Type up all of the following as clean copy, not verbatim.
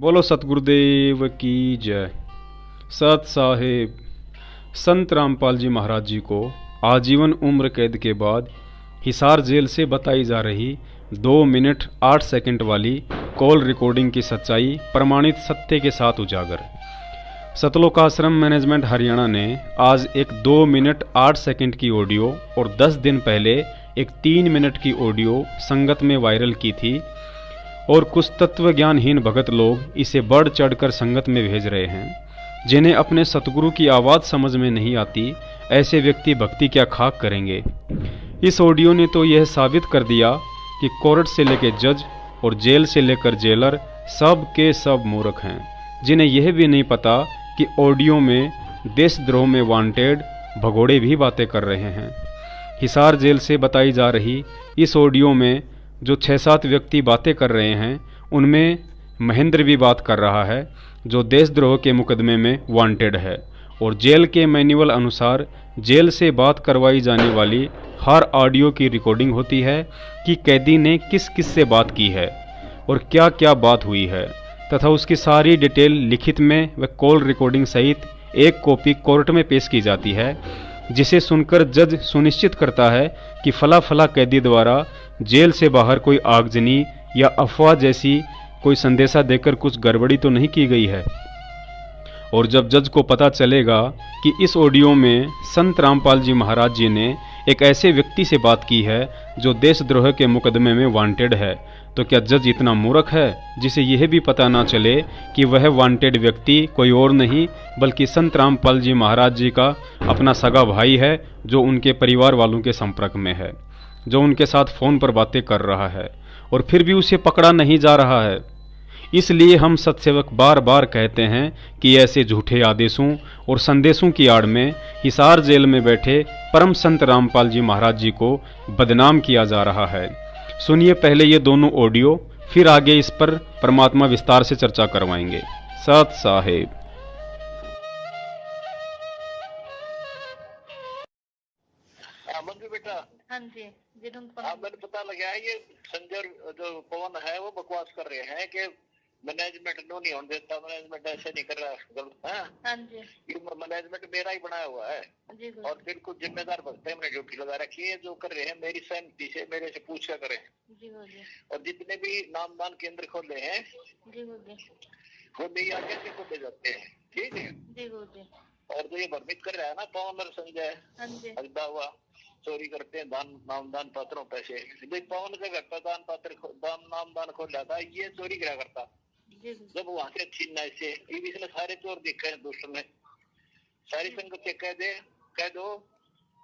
बोलो सतगुरुदेव की जय। सत साहेब संत रामपाल जी महाराज जी को आजीवन उम्र कैद के बाद हिसार जेल से बताई जा रही 2 मिनट 8 सेकंड वाली कॉल रिकॉर्डिंग की सच्चाई प्रमाणित सत्य के साथ उजागर। सतलोकाश्रम मैनेजमेंट हरियाणा ने आज एक 2 मिनट 8 सेकंड की ऑडियो और 10 दिन पहले एक 3 मिनट की ऑडियो संगत में वायरल की थी और कुछ तत्व ज्ञानहीन भगत लोग इसे बढ़ चढ़कर संगत में भेज रहे हैं। जिन्हें अपने सतगुरु की आवाज़ समझ में नहीं आती, ऐसे व्यक्ति भक्ति क्या खाक करेंगे। इस ऑडियो ने तो यह साबित कर दिया कि कोर्ट से लेकर जज और जेल से लेकर जेलर सब के सब मूर्ख हैं, जिन्हें यह भी नहीं पता कि ऑडियो में देशद्रोह में वांटेड भगोड़े भी बातें कर रहे हैं। हिसार जेल से बताई जा रही इस ऑडियो में जो 6-7 व्यक्ति बातें कर रहे हैं, उनमें महेंद्र भी बात कर रहा है जो देशद्रोह के मुकदमे में वांटेड है। और जेल के मैनुअल अनुसार जेल से बात करवाई जाने वाली हर ऑडियो की रिकॉर्डिंग होती है कि कैदी ने किस किस से बात की है और क्या क्या बात हुई है, तथा उसकी सारी डिटेल लिखित में व कॉल रिकॉर्डिंग सहित एक कॉपी कोर्ट में पेश की जाती है, जिसे सुनकर जज सुनिश्चित करता है कि फला फला कैदी द्वारा जेल से बाहर कोई आगजनी या अफवाह जैसी कोई संदेशा देकर कुछ गड़बड़ी तो नहीं की गई है। और जब जज को पता चलेगा कि इस ऑडियो में संत रामपाल जी महाराज जी ने एक ऐसे व्यक्ति से बात की है जो देशद्रोह के मुकदमे में वांटेड है, तो क्या जज इतना मूर्ख है जिसे यह भी पता ना चले कि वह वांटेड व्यक्ति कोई और नहीं बल्कि संत रामपाल जी महाराज जी का अपना सगा भाई है, जो उनके परिवार वालों के संपर्क में है, जो उनके साथ फ़ोन पर बातें कर रहा है और फिर भी उसे पकड़ा नहीं जा रहा है। इसलिए हम सत्सेवक बार बार कहते हैं कि ऐसे झूठे आदेशों और संदेशों की आड़ में हिसार जेल में बैठे परम संत रामपाल जी महाराज जी को बदनाम किया जा रहा है। सुनिए पहले ये दोनों ऑडियो, फिर आगे इस पर परमात्मा विस्तार से चर्चा करवाएंगे। सत साहेब। बेटा हाँ जी मैंने पता लगा है ये संजय जो पवन है वो बकवास कर रहे हैं कि मैनेजमेंट नो नहीं होने देता, मैनेजमेंट ऐसे नहीं कर रहा गलत है। हाँ जी ये मैनेजमेंट मेरा ही बनाया हुआ है जी और बिल्कुल जिम्मेदार भक्त है। मैंने ड्यूटी लगा रखी है, जो कर रहे हैं मेरी सहमति से मेरे से पूछ कर करें। जी और जितने भी नामदान केंद्र खोले हैं जी वो मेरी आज्ञा से खोले जाते हैं, ठीक है जी जी। और जो ये भ्रमित कर रहा है ना पवन और संजय, हाँ जी अगदा हुआ चोरी करते हैं दान नामदान पात्रों पैसे, पवन का घटता दान पात्र नामदान खोल जाता है, ये चोरी करा करता जब वहां से छीनना इसे इसने सारे चोर देखे हैं दुष्ट ने, सारी संगत से कह दो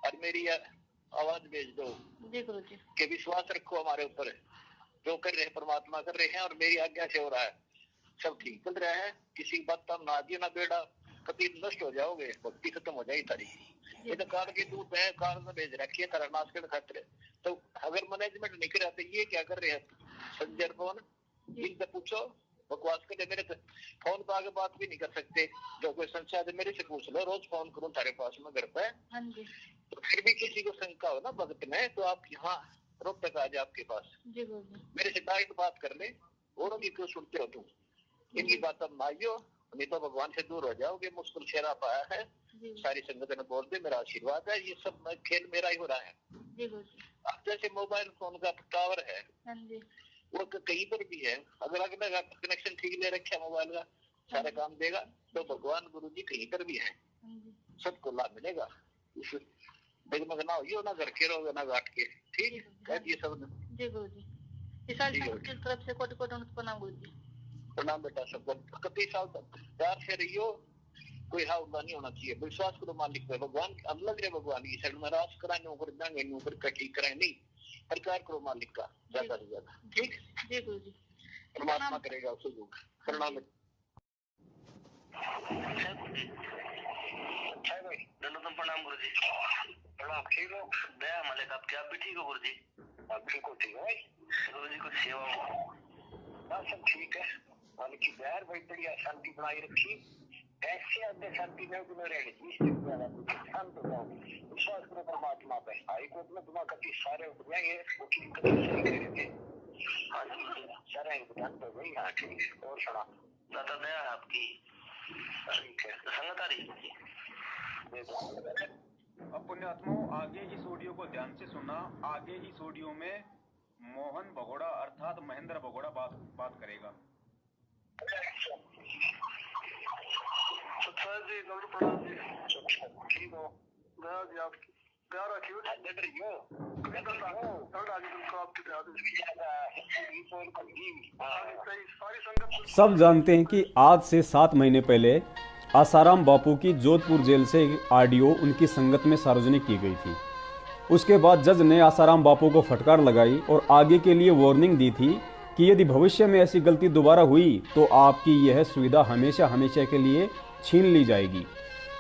और मेरी आवाज भेज दो कि विश्वास रखो हमारे ऊपर, जो कर रहे हैं परमात्मा कर रहे हैं और मेरी आज्ञा से हो रहा है, सब ठीक चल रहा है। किसी बात का ना दियो ना बेड़ा, कभी नष्ट हो जाओगे, भक्ति खत्म हो जाएगी तारी। ये तो काल के दूत है, काल में भेज रखी है तारा नाश के खातिर। तो अगर मैनेजमेंट नहीं कर रहा तो ये क्या कर रहे हैं संजय पवन, इनसे पूछो। बकवास के मेरे फोन पर आगे बात भी नहीं कर सकते, जो कोई संशय है मेरे से पूछ लो, रोज फोन करूं तारे पास में घर पे। तो फिर भी किसी को शंका हो ना भगत में, तो आप यहाँ रोक तक आ जाए आपके पास, मेरे से डायरेक्ट बात कर ले, औरों की क्यों सुनते हो तुम, इनकी बात अब माइयो, नहीं तो भगवान से दूर हो जाओगे। मुश्किल शेरा पाया है, सारी संगत ने बोल दे मेरा आशीर्वाद है, ये सब खेल मेरा ही हो रहा है। अब जैसे मोबाइल फोन का टावर है वो कहीं पर भी है, अगर अगला कनेक्शन ठीक ले रखा मोबाइल का सारा काम देगा, तो भगवान गुरु जी कहीं पर भी है, सबको लाभ मिलेगा। डगमग ना हो ना घर के रहोगे ना घाट के, ठीक कह दिए सब ने। तरफ से कोटि कोटि प्रणाम गुरु जी। प्रणाम बेटा, सबको कति साल तक प्यार से रहियो, कोई हावला नहीं होना चाहिए, विश्वास करो मालिक पे, भगवान अलग है, भगवान की साइड में राज कराने ऊपर देंगे ऊपर कटी कराए नहीं, प्रचार करो मालिक का ज्यादा से ज्यादा, ठीक जी गुरु जी, परमात्मा करेगा उसे जो। प्रणाम। अच्छा भाई दंडोतम प्रणाम गुरु जी। प्रणाम। ठीक हो दया मालिक आपके, आप भी ठीक हो गुरु जी? आप ठीक हो? ठीक है गुरु जी कुछ सेवा बस सब ठीक है, मालिक की दया भाई, बढ़िया शांति बनाई रखी, ऐसे अंदर शांति में तुम्हें रहने शांत हो जाओ, विश्वास करो परमात्मा पे। हाई कोर्ट में तुम्हारा कभी सारे उठ जाएंगे, वकील कभी सही कह रहे थे, सारे भुगतान हो गई। हाँ ठीक है, और सुना दाता दया है आपकी। ठीक है, संगत आ रही है। अब पुण्यात्माओं, आगे इस ऑडियो को ध्यान से सुनना। आगे इस ऑडियो में मोहन भगोड़ा अर्थात महेंद्र भगोड़ा बात करेगा। सर जी, नमस्ते, प्रणाम जी। ठीक हो? दया जी आपकी, दया रखियो। सब जानते हैं कि आज से 7 महीने पहले आसाराम बापू की जोधपुर जेल से एक ऑडियो उनकी संगत में सार्वजनिक की गई थी। उसके बाद जज ने आसाराम बापू को फटकार लगाई और आगे के लिए वार्निंग दी थी कि यदि भविष्य में ऐसी गलती दोबारा हुई तो आपकी यह सुविधा हमेशा हमेशा के लिए छीन ली जाएगी।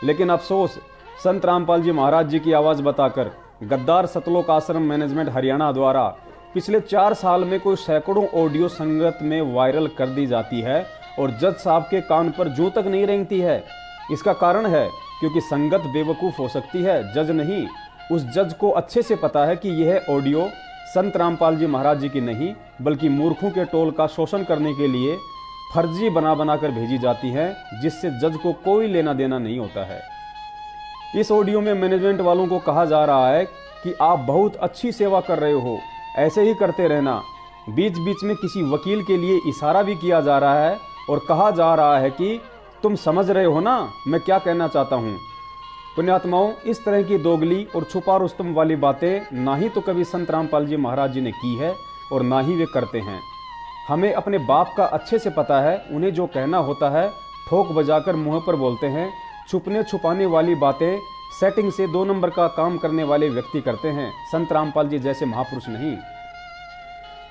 लेकिन अफसोस, संत रामपाल जी महाराज जी की आवाज़ बताकर गद्दार सतलोक आश्रम मैनेजमेंट हरियाणा द्वारा पिछले 4 साल में कोई सैकड़ों ऑडियो संगत में वायरल कर दी जाती है और जज साहब के कान पर जूं तक नहीं रेंगती है। इसका कारण है क्योंकि संगत बेवकूफ़ हो सकती है, जज नहीं। उस जज को अच्छे से पता है कि यह ऑडियो संत रामपाल जी महाराज जी की नहीं बल्कि मूर्खों के टोल का शोषण करने के लिए फर्जी बना कर भेजी जाती है, जिससे जज को कोई लेना देना नहीं होता है। इस ऑडियो में मैनेजमेंट वालों को कहा जा रहा है कि आप बहुत अच्छी सेवा कर रहे हो, ऐसे ही करते रहना। बीच बीच में किसी वकील के लिए इशारा भी किया जा रहा है और कहा जा रहा है कि तुम समझ रहे हो ना मैं क्या कहना चाहता हूँ। पुण्यात्माओं, इस तरह की दोगली और छुपा रुस्तम वाली बातें ना ही तो कभी संत रामपाल जी महाराज जी ने की है और ना ही वे करते हैं। हमें अपने बाप का अच्छे से पता है, उन्हें जो कहना होता है ठोक बजाकर मुंह पर बोलते हैं। छुपने छुपाने वाली बातें सेटिंग से 2 नंबर का काम करने वाले व्यक्ति करते हैं, संत रामपाल जी जैसे महापुरुष नहीं।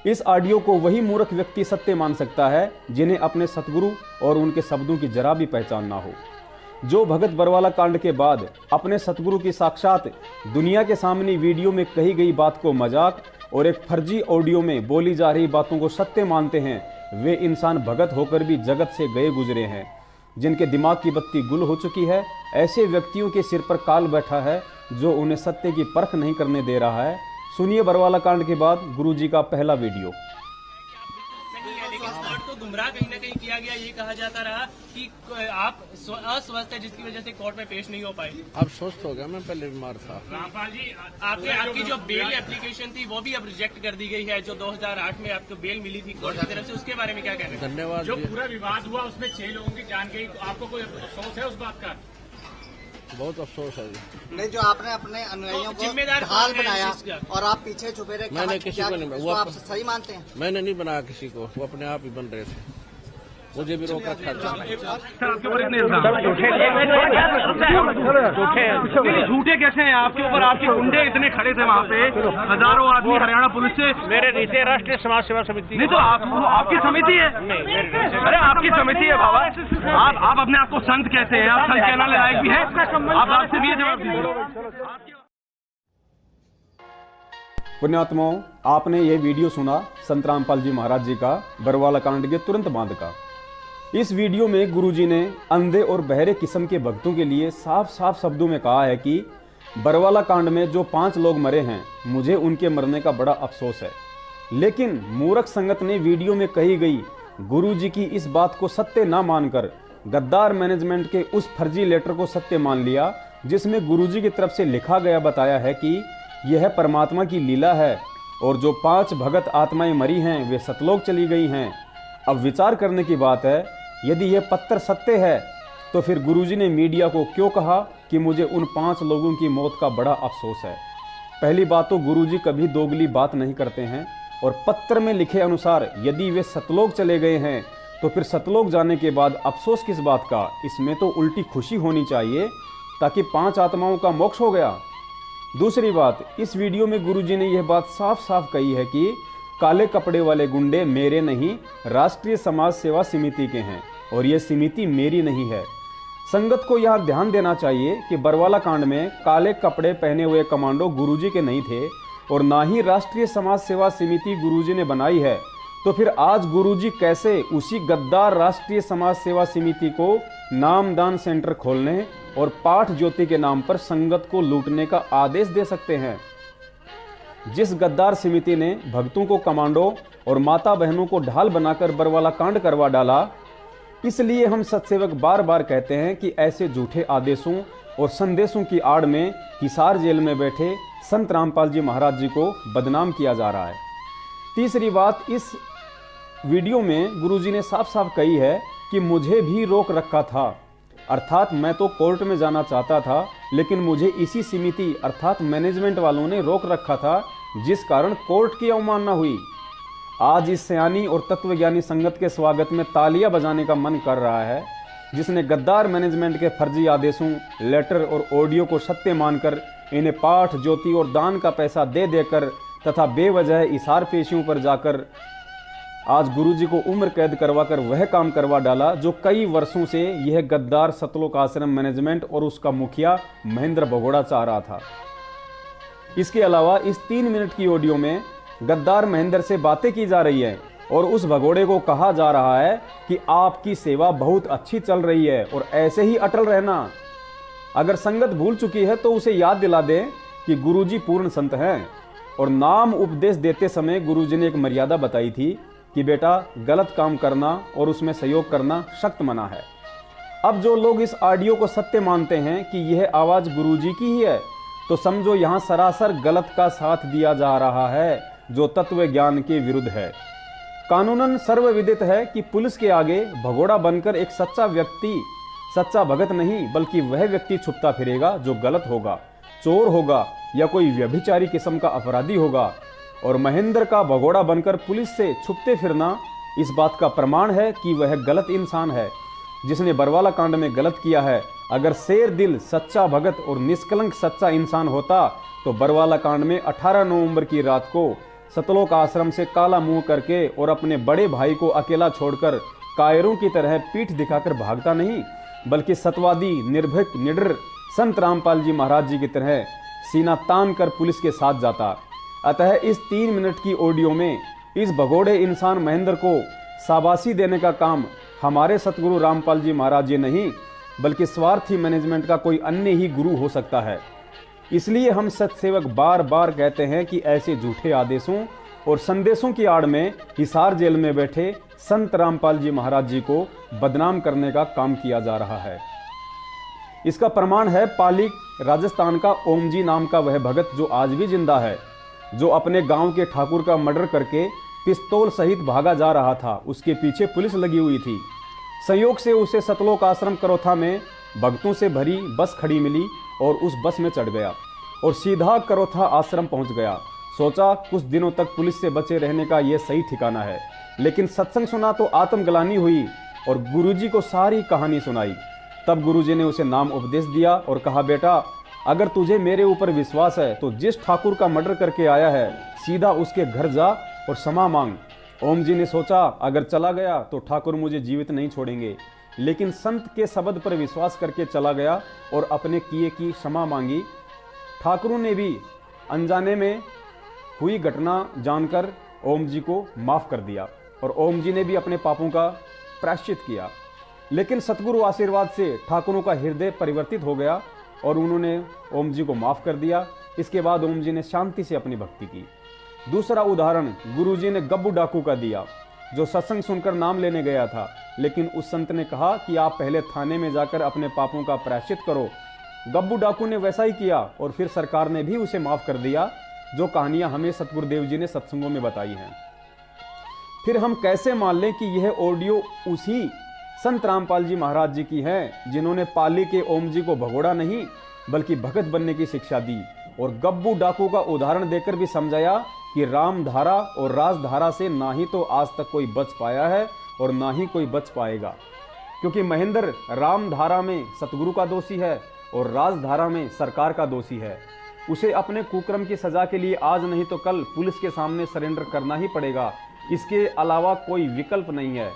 इस ऑडियो को वही मूर्ख व्यक्ति सत्य मान सकता है जिन्हें अपने सतगुरु और उनके शब्दों की जरा भी पहचान ना हो, जो भगत बरवाला कांड के बाद अपने सतगुरु की साक्षात दुनिया के सामने वीडियो में कही गई बात को मजाक और एक फर्जी ऑडियो में बोली जा रही बातों को सत्य मानते हैं। वे इंसान भगत होकर भी जगत से गए गुजरे हैं, जिनके दिमाग की बत्ती गुल हो चुकी है। ऐसे व्यक्तियों के सिर पर काल बैठा है जो उन्हें सत्य की परख नहीं करने दे रहा है। सुनिए बरवाला कांड के बाद गुरुजी का पहला वीडियो। तो गुमराह कहीं ना कहीं किया गया, ये कहा जाता रहा कि आप अस्वस्थ है जिसकी वजह से कोर्ट में पेश नहीं हो पाए। अब स्वस्थ हो गया, मैं पहले बीमार था। रामपाल जी, आपकी जो बेल एप्लीकेशन थी वो भी अब रिजेक्ट कर दी गई है, जो 2008 में आपको बेल मिली थी कोर्ट की तरफ से, उसके बारे में क्या कहना है? धन्यवाद। जो पूरा विवाद हुआ उसमें 6 लोगों की जान गई, आपको कोई अफसोस है उस बात का? बहुत अफसोस है जी। नहीं, जो आपने अपने अनुयायियों को जिम्मेदार ढाल बनाया और आप पीछे छुपे रहे, मैंने किसी को नहीं, उसको आप सही मानते हैं? मैंने नहीं बनाया किसी को, वो अपने आप ही बन रहे थे, मुझे भी रोक रखा था। झूठे कैसे हैं आपके ऊपर? आपके गुंडे इतने खड़े थे वहाँ पे, हजारों आदमी हरियाणा पुलिस से। मेरे नीचे राष्ट्रीय समाज सेवा समिति। नहीं तो आपकी समिति है? अरे आपकी समिति है बाबा। आप अपने आप को संत कहते हैं, आप संत कहने लायक भी है? आप आपसे भी जवाब दीजिए। पुण्यात्माओं, आपने ये वीडियो सुना संत रामपाल जी महाराज जी का बरवाला कांड के तुरंत बाद का। इस वीडियो में गुरुजी ने अंधे और बहरे किस्म के भक्तों के लिए साफ साफ शब्दों में कहा है कि बरवाला कांड में जो 5 लोग मरे हैं, मुझे उनके मरने का बड़ा अफसोस है। लेकिन मूर्ख संगत ने वीडियो में कही गई गुरुजी की इस बात को सत्य ना मानकर गद्दार मैनेजमेंट के उस फर्जी लेटर को सत्य मान लिया, जिसमें गुरुजी की तरफ से लिखा गया बताया है कि यह परमात्मा की लीला है और जो 5 भगत आत्माएं मरी हैं वे सतलोक चली गई हैं। अब विचार करने की बात है, यदि यह पत्थर सत्य है तो फिर गुरुजी ने मीडिया को क्यों कहा कि मुझे उन 5 लोगों की मौत का बड़ा अफसोस है? पहली बात तो गुरुजी कभी दोगली बात नहीं करते हैं और पत्र में लिखे अनुसार यदि वे सतलोक चले गए हैं तो फिर सतलोक जाने के बाद अफसोस किस बात का? इसमें तो उल्टी खुशी होनी चाहिए ताकि 5 आत्माओं का मोक्ष हो गया। दूसरी बात, इस वीडियो में गुरुजी ने यह बात साफ साफ कही है कि काले कपड़े वाले गुंडे मेरे नहीं, राष्ट्रीय समाज सेवा समिति के हैं और यह समिति मेरी नहीं है। संगत को यह ध्यान देना चाहिए कि बरवाला कांड में काले कपड़े पहने हुए कमांडो गुरुजी के नहीं थे और ना ही राष्ट्रीय समाज सेवा समिति गुरुजी ने बनाई है। तो फिर आज गुरुजी कैसे उसी गद्दार राष्ट्रीय समाज सेवा समिति को नामदान सेंटर खोलने और पाठ ज्योति के नाम पर संगत को लूटने का आदेश दे सकते हैं? जिस गद्दार समिति ने भक्तों को कमांडो और माता बहनों को ढाल बनाकर बरवाला कांड करवा डाला, इसलिए हम सत्सेवक बार बार कहते हैं कि ऐसे झूठे आदेशों और संदेशों की आड़ में हिसार जेल में बैठे संत रामपाल जी महाराज जी को बदनाम किया जा रहा है। तीसरी बात, इस वीडियो में गुरुजी ने साफ साफ कही है कि मुझे भी रोक रखा था, अर्थात मैं तो कोर्ट में जाना चाहता था, लेकिन मुझे इसी समिति अर्थात मैनेजमेंट वालों ने रोक रखा था, जिस कारण कोर्ट की अवमानना हुई। आज इस सयानी और तत्वज्ञानी संगत के स्वागत में तालियां बजाने का मन कर रहा है, जिसने गद्दार मैनेजमेंट के फर्जी आदेशों, लेटर और ऑडियो को सत्य मानकर इन्हें पाठ, ज्योति और दान का पैसा दे देकर तथा बेवजह इशार पेशियों पर जाकर आज गुरुजी को उम्र कैद करवाकर वह काम करवा डाला जो कई वर्षों से यह गद्दार सतलोक आश्रम मैनेजमेंट और उसका मुखिया महेंद्र भगोड़ा चाह रहा था। इसके अलावा इस 3 मिनट की ऑडियो में गद्दार महेंद्र से बातें की जा रही है और उस भगोड़े को कहा जा रहा है कि आपकी सेवा बहुत अच्छी चल रही है और ऐसे ही अटल रहना। अगर संगत भूल चुकी है तो उसे याद दिला दें कि गुरुजी पूर्ण संत हैं और नाम उपदेश देते समय गुरुजी ने एक मर्यादा बताई थी कि बेटा गलत काम करना और उसमें सहयोग करना सख्त मना है। अब जो लोग इस ऑडियो को सत्य मानते हैं कि यह आवाज गुरुजी की ही है, तो समझो यहां सरासर गलत का साथ दिया जा रहा है जो तत्व ज्ञान के विरुद्ध है। कानूनन सर्वविदित है कि पुलिस के आगे भगोड़ा बनकर एक सच्चा व्यक्ति, सच्चा भगत नहीं बल्कि वह व्यक्ति छुपता फिरेगा जो गलत होगा, चोर होगा या कोई व्यभिचारी किस्म का अपराधी होगा। और महेंद्र का भगोड़ा बनकर पुलिस से छुपते फिरना इस बात का प्रमाण है कि वह गलत इंसान है जिसने बरवाला कांड में गलत किया है। अगर शेर दिल, सच्चा भगत और निष्कलंक सच्चा इंसान होता तो बरवाला कांड में 18 नवंबर की रात को सतलोक आश्रम से काला मुंह करके और अपने बड़े भाई को अकेला छोड़कर कायरों की तरह पीठ दिखाकर भागता नहीं, बल्कि सतवादी, निर्भीक, निडर संत रामपाल जी महाराज जी की तरह सीना तान कर पुलिस के साथ जाता। अतः इस 3 मिनट की ऑडियो में इस भगोड़े इंसान महेंद्र को शाबाशी देने का काम हमारे सतगुरु रामपाल जी महाराज जी नहीं बल्कि स्वार्थी मैनेजमेंट का कोई अन्य ही गुरु हो सकता है। इसलिए हम सत्सेवक बार बार कहते हैं कि ऐसे झूठे आदेशों और संदेशों की आड़ में हिसार जेल में बैठे संत रामपाल जी महाराज जी को बदनाम करने का काम किया जा रहा है। इसका प्रमाण है पाली राजस्थान का ओम जी नाम का वह भगत जो आज भी जिंदा है, जो अपने गांव के ठाकुर का मर्डर करके पिस्तौल सहित भागा जा रहा था। उसके पीछे पुलिस लगी हुई थी। संयोग से उसे सतलोक आश्रम करोथा में भक्तों से भरी बस खड़ी मिली और उस बस में चढ़ गया और सीधा करोथा आश्रम पहुंच गया। सोचा कुछ दिनों तक पुलिस से बचे रहने का यह सही ठिकाना है, लेकिन सत्संग सुना तो आत्मग्लानि हुई और गुरुजी को सारी कहानी सुनाई। तब गुरुजी ने उसे नाम उपदेश दिया और कहा, बेटा अगर तुझे मेरे ऊपर विश्वास है तो जिस ठाकुर का मर्डर करके आया है सीधा उसके घर जा और क्षमा मांग। ओम जी ने सोचा अगर चला गया तो ठाकुर मुझे जीवित नहीं छोड़ेंगे, लेकिन संत के शब्द पर विश्वास करके चला गया और अपने किए की क्षमा मांगी। ठाकुरों ने भी अनजाने में हुई घटना जानकर ओम जी को माफ कर दिया और ओम जी ने भी अपने पापों का प्रायश्चित किया। लेकिन सतगुरु आशीर्वाद से ठाकुरों का हृदय परिवर्तित हो गया और उन्होंने ओम जी को माफ कर दिया। इसके बाद ओम जी ने शांति से अपनी भक्ति की। दूसरा उदाहरण गुरुजी ने गब्बू डाकू का दिया, जो सत्संग सुनकर नाम लेने गया था, लेकिन उस संत ने कहा कि आप पहले थाने में जाकर अपने पापों का प्रायश्चित करो। गब्बू डाकू ने वैसा ही किया और फिर सरकार ने भी उसे माफ कर दिया, जो कहानियां हमें सतगुरुदेव जी ने सत्संगों में बताई हैं। फिर हम कैसे मान लें कि यह ऑडियो उसी संत रामपाल जी महाराज जी की है जिन्होंने पाली के ओम जी को भगोड़ा नहीं बल्कि भगत बनने की शिक्षा दी और गब्बू डाकू का उदाहरण देकर भी समझाया कि रामधारा और राजधारा से ना ही तो आज तक कोई बच पाया है और ना ही कोई बच पाएगा, क्योंकि महेंद्र रामधारा में सतगुरु का दोषी है और राजधारा में सरकार का दोषी है। उसे अपने कुकर्म की सजा के लिए आज नहीं तो कल पुलिस के सामने सरेंडर करना ही पड़ेगा, इसके अलावा कोई विकल्प नहीं है।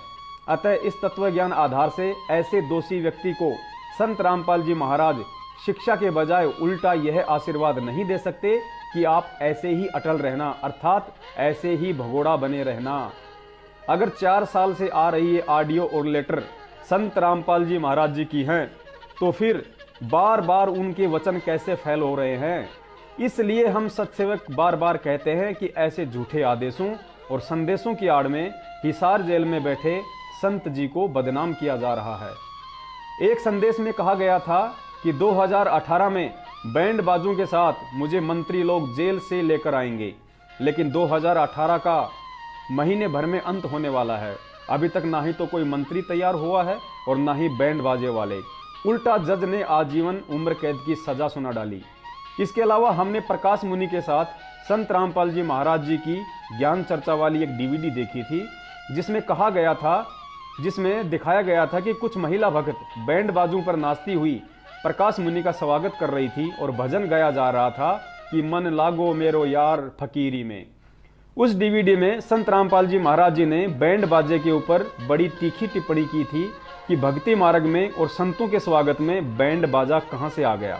अतः इस तत्व ज्ञान आधार से ऐसे दोषी व्यक्ति को संत रामपाल जी महाराज शिक्षा के बजाय उल्टा यह आशीर्वाद नहीं दे सकते कि आप ऐसे ही अटल रहना, अर्थात ऐसे ही भगोड़ा बने रहना। अगर 4 साल से आ रही ये ऑडियो और लेटर संत रामपाल जी महाराज जी की हैं, तो फिर बार बार उनके वचन कैसे फैल हो रहे हैं। इसलिए हम सत्सेवक बार बार कहते हैं कि ऐसे झूठे आदेशों और संदेशों की आड़ में हिसार जेल में बैठे संत जी को बदनाम किया जा रहा है। एक संदेश में कहा गया था कि 2018 में बैंड बाजों के साथ मुझे मंत्री लोग जेल से लेकर आएंगे, लेकिन 2018 का महीने भर में अंत होने वाला है। अभी तक ना ही तो कोई मंत्री तैयार हुआ है और ना ही बैंड बाजे वाले। उल्टा जज ने आजीवन उम्र कैद की सजा सुना डाली। इसके अलावा हमने प्रकाश मुनि के साथ संत रामपाल जी महाराज जी की ज्ञान चर्चा वाली एक डीवीडी देखी थी, जिसमें दिखाया गया था कि कुछ महिला भक्त बैंड बाजों पर नाचती हुई प्रकाश मुनि का स्वागत कर रही थी और भजन गाया जा रहा था कि मन लागो मेरो यार फकीरी में। उस डीवीडी में संत रामपाल जी महाराज जी ने बैंड बाजे के ऊपर बड़ी तीखी टिप्पणी की थी कि भक्ति मार्ग में और संतों के स्वागत में बैंड बाजा कहां से आ गया।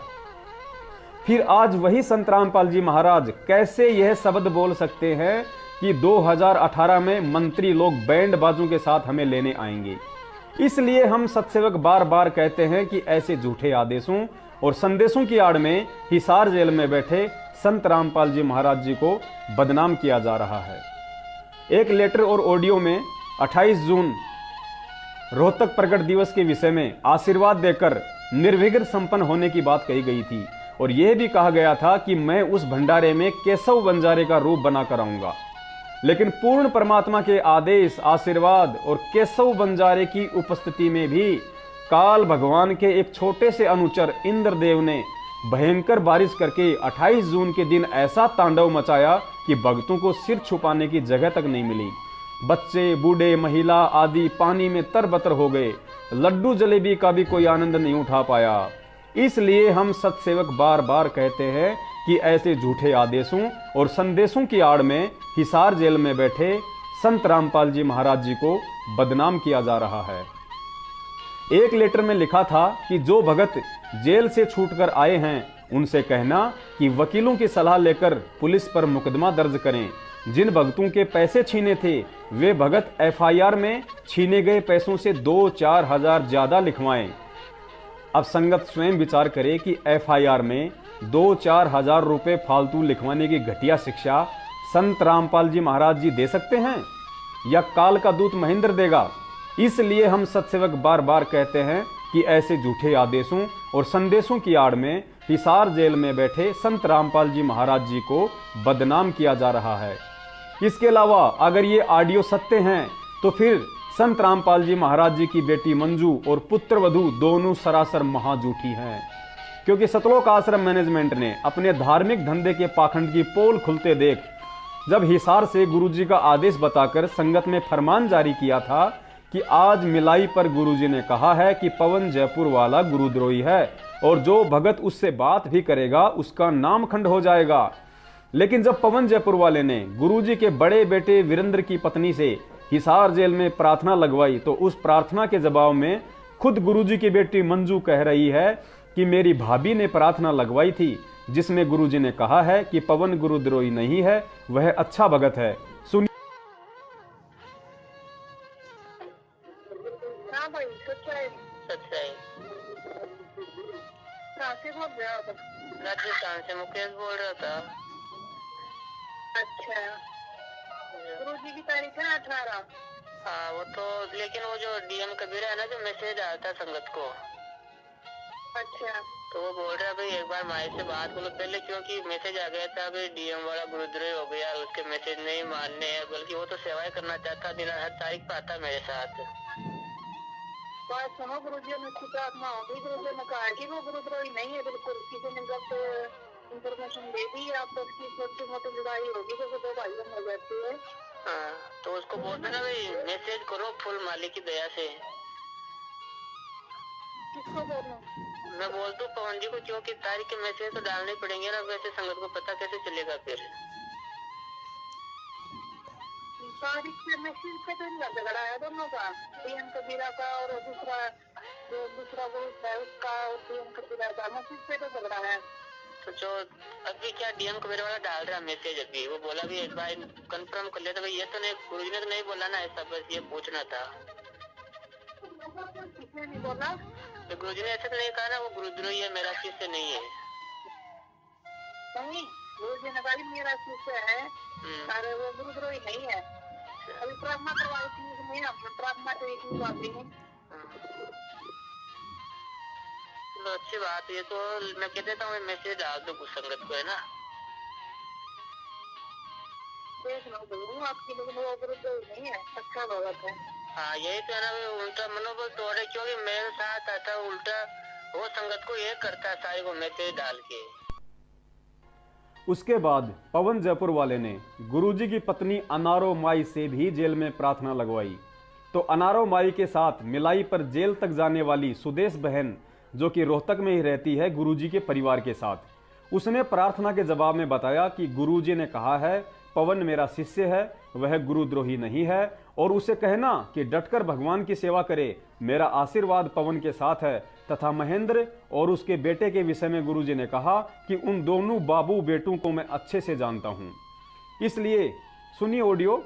फिर आज वही संत रामपाल जी महाराज कैसे यह शब्द बोल सकते हैं कि 2018 में मंत्री लोग बैंड बाजों के साथ हमें लेने आएंगे। इसलिए हम सत्सेवक बार बार कहते हैं कि ऐसे झूठे आदेशों और संदेशों की आड़ में हिसार जेल में बैठे संत रामपाल जी महाराज जी को बदनाम किया जा रहा है। एक लेटर और ऑडियो में 28 जून रोहतक प्रकट दिवस के विषय में आशीर्वाद देकर निर्विघ्न संपन्न होने की बात कही गई थी और यह भी कहा गया था कि मैं उस भंडारे में केशव बंजारे का रूप बनाकर आऊंगा। लेकिन पूर्ण परमात्मा के आदेश, आशीर्वाद और केशव बंजारे की उपस्थिति में भी काल भगवान के एक छोटे से अनुचर इंद्रदेव ने भयंकर बारिश करके 28 जून के दिन ऐसा तांडव मचाया कि भक्तों को सिर छुपाने की जगह तक नहीं मिली। बच्चे, बूढ़े, महिला आदि पानी में तरबतर हो गए। लड्डू जलेबी का भी कोई आनंद नहीं उठा पाया। इसलिए हम सत्सेवक बार बार कहते हैं कि ऐसे झूठे आदेशों और संदेशों की आड़ में हिसार जेल में बैठे संत रामपाल जी महाराज जी को बदनाम किया जा रहा है। एक लेटर में लिखा था कि जो भगत जेल से छूटकर आए हैं उनसे कहना कि वकीलों की सलाह लेकर पुलिस पर मुकदमा दर्ज करें। जिन भगतों के पैसे छीने थे वे भगत एफआईआर में छीने गए पैसों से 2-4 हजार ज्यादा लिखवाएं। अब संगत स्वयं विचार करे कि एफआईआर में 2-4 हजार रुपए फालतू लिखवाने की घटिया शिक्षा संत रामपाल जी महाराज जी दे सकते हैं या काल का दूत महेंद्र देगा। इसलिए हम सत्सेवक बार बार कहते हैं कि ऐसे झूठे आदेशों और संदेशों की आड़ में हिसार जेल में बैठे संत रामपाल जी महाराज जी को बदनाम किया जा रहा है। इसके अलावा अगर ये ऑडियो सत्य हैं तो फिर संत रामपाल जी महाराज जी की बेटी मंजू और पुत्र वधू दोनों सरासर महाझूठी हैं, क्योंकि सतलोक आश्रम मैनेजमेंट ने अपने धार्मिक धंधे के पाखंड की पोल खुलते देख जब हिसार से गुरुजी का आदेश बताकर संगत में फरमान जारी किया था कि आज मिलाई पर गुरुजी ने कहा है कि पवन जयपुर वाला गुरुद्रोही है और जो भगत उससे बात भी करेगा उसका नाम खंड हो जाएगा। लेकिन जब पवन जयपुर वाले ने गुरुजी के बड़े बेटे वीरेंद्र की पत्नी से हिसार जेल में प्रार्थना लगवाई तो उस प्रार्थना के जवाब में खुद गुरुजी की बेटी मंजू कह रही है कि मेरी भाभी ने प्रार्थना लगवाई थी जिसमें गुरुजी ने कहा है कि पवन गुरुद्रोही नहीं है, वह अच्छा भगत है। सुनिए। हाँ भाई सच्चाई कहाँ से बोल रहे हो? राजस्थान से मुकेश बोल रहा था। अच्छा, गुरुजी की तारीख है 18। हाँ वो तो, लेकिन वो जो डीएम कबीरा है ना, जो मैसेज आया था संगत को, अच्छा, तो वो बोल रहा है भाई एक बार माई से बात करो पहले, क्योंकि मैसेज आ गया था भाई डीएम वाला गुरुद्रोही हो गया, उसके मैसेज नहीं मानने हैं, बल्कि वो तो सेवाएं करना चाहता, दिन हर तारीख पर आता मेरे साथ। बात सुनो, गुरुजी ने खुद आत्मा होगी, गुरुजी ने कहा कि वो गुरुद्रोही नहीं है बिल्कुल, किसी ने गलत इंफॉर्मेशन दे दी, आप उसकी छोटी मोटी लड़ाई होगी जैसे दो भाइयों में रहती है। हाँ तो उसको बोल देना भाई मैसेज करो फुल मालिक की दया से। किसको बोलूं? मैं बोल दूं पवन जी को, क्योंकि तारीख के मैसेज तो डालने पड़ेंगे ना, वैसे संगत को पता कैसे चलेगा फिर। तारीख पे मैसेज पे तो झगड़ा है दोनों का, डीएम कबीरा का और दूसरा ग्रुप है उसका, डीएम कबीरा का मैसेज पे तो झगड़ा है। तो जो अभी क्या डीएम कबीरा वाला डाल रहा मैसेज, अभी वो बोला भी एक बार कंफर्म कर लिया था भाई, ये तो नहीं, गुरुजी ने तो नहीं बोला ना ऐसा, बस ये पूछना था। किसने नहीं बोला? तो गुरुजी ने ऐसा तो नहीं कहा ना वो गुरुद्रोही है, मेरा शिष्य नहीं है। नहीं, गुरुजी ने कहा मेरा शिष्य है, अरे वो गुरुद्रोही नहीं है। अच्छा अभी प्रार्थना करवाई थी, नहीं ना प्रार्थना तो एक ही बात है। चलो अच्छी बात है, तो मैं कह देता हूँ मैसेज डाल दो कुछ संगत को, है ना। देख लो जरूर आपकी, लेकिन वो विरुद्ध नहीं है, अच्छा भगत है। हाँ यही तो है ना, उनका मनोबल तोड़े, क्योंकि मेरे साथ आता उल्टा वो संगत को ये करता है सारे को मैसेज डाल के। उसके बाद पवन जयपुर वाले ने गुरुजी की पत्नी अनारो माई से भी जेल में प्रार्थना लगवाई। तो अनारो माई के साथ मिलाई पर जेल तक जाने वाली सुदेश बहन, जो कि रोहतक में ही रहती है गुरुजी के परिवार के साथ, उसने प्रार्थना के जवाब में बताया कि गुरुजी ने कहा है पवन मेरा शिष्य है, वह गुरुद्रोही नहीं है, और उसे कहना कि डटकर भगवान की सेवा करे, मेरा आशीर्वाद पवन के साथ है। तथा महेंद्र और उसके बेटे के विषय में गुरुजी ने कहा कि उन दोनों बाबू बेटों को मैं अच्छे से जानता हूं। इसलिए सुनिए ऑडियो,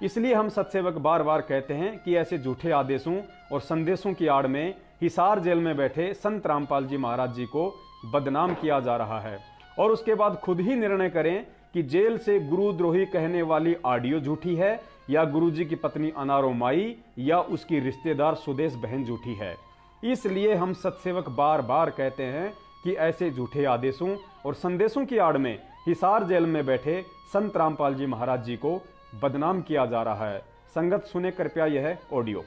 इसलिए हम सत्सेवक बार बार कहते हैं कि ऐसे झूठे आदेशों और संदेशों की आड़ में हिसार जेल में बैठे संत रामपाल जी महाराज जी को बदनाम किया जा रहा है, और उसके बाद खुद ही निर्णय करें कि जेल से गुरुद्रोही कहने वाली ऑडियो झूठी है या गुरुजी की पत्नी अनारो माई या उसकी रिश्तेदार सुदेश बहन झूठी है। इसलिए हम सत्सेवक बार बार कहते हैं कि ऐसे झूठे आदेशों और संदेशों की आड़ में हिसार जेल में बैठे संत रामपाल जी महाराज जी को बदनाम किया जा रहा है। संगत सुने कृपया यह ऑडियो।